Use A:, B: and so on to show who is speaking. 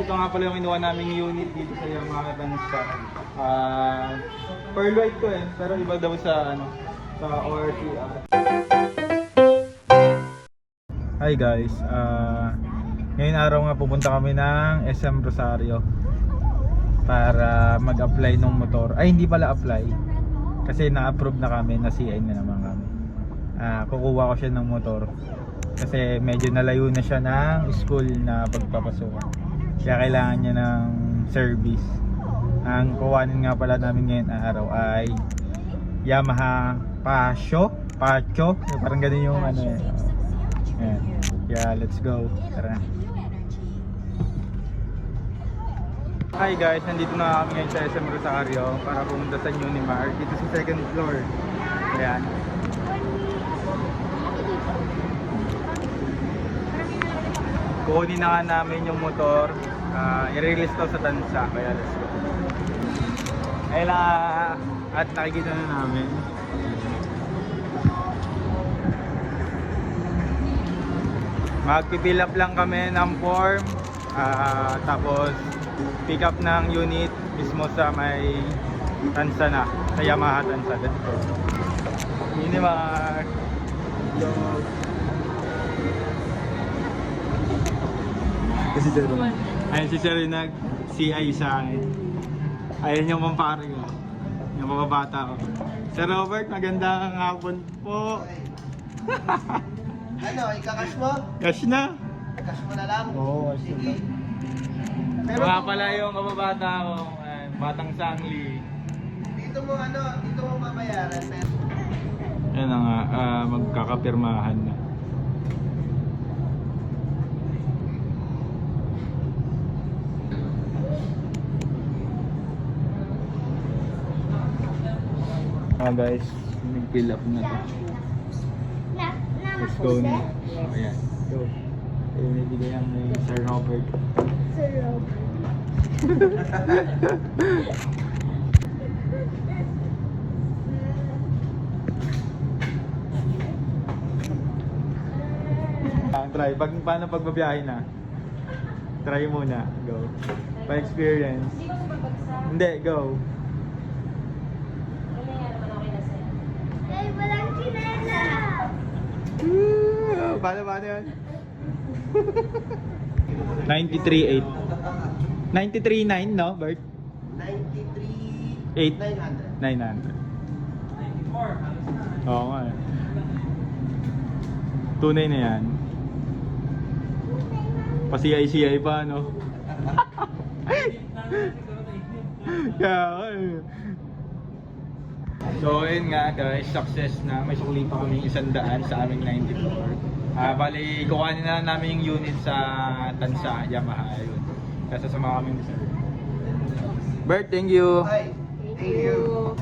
A: Ito nga pala yung kinuha naming unit dito sa Yamaha Tansa. Pearl white ko eh, pero iba daw sa ano, sa ORCR. Hi guys, ngayon araw nga pupunta kami ng SM Rosario para mag-apply ng motor. Ay hindi pala apply, kasi na-approve na kami, na CI na naman kami. Kukuha ko siya ng motor kasi medyo nalayo na siya ng school na pagpapasukan, kaya kailangan niya ng service. Ang kuhanin nga pala namin ngayon araw ay Yamaha Pacho, parang ganun yung ano eh. Ayan. Kaya let's go, tara. Hi guys, nandito na kami ngayon sa SM Rosario para pumunta sa Unimar dito sa second floor. Ayan. Kukunin na nga namin yung motor, i-release to sa Tansa, kaya let's go. Ayun na, at nakikita na namin. Magpipill up lang kami ng form, tapos pick up ng unit mismo sa may Tansa na, sa Yamaha Tansa. Let's go. Unimar. Kasi Sir, ayun si Sir yung nag-CI sa akin. Ayun yung kumpare ko, yung mga bata ko. Sir Robert, magandang hapon po.
B: Ano, ika-cash mo?
A: Cash na?
B: Cash mo na lang?
A: Oo, cash na.
B: Pero
A: Mga pala yung kababata ko, batang sangli.
B: dito mo babayaran.
A: Yan na nga, magkakapirmahan na. Guys, nag-fill up na to. Let's go na. Ayan, go. Ayun, nabigay ang Sir Robert.
C: Sir Robert.
A: Try. Paano pagbabiyahe na? Try muna. Go. Pa-experience. Hindi, go.
C: Ay, walang kinela!
A: Paano yan? 93.8. 93.9, no, Bert? 8.
B: 93,900.
A: 900. Oo nga eh. Tunay na yan. Pa-CI pa, no? Kaya, so ayun nga guys, success na. May sukli pa kami 100 sa aming 94. Bali, kukuhanin na namin yung unit sa Tansa, Yamaha. Ayun. Kaya sasama kami ni Sir. Bert, thank you.
B: Ay, thank you.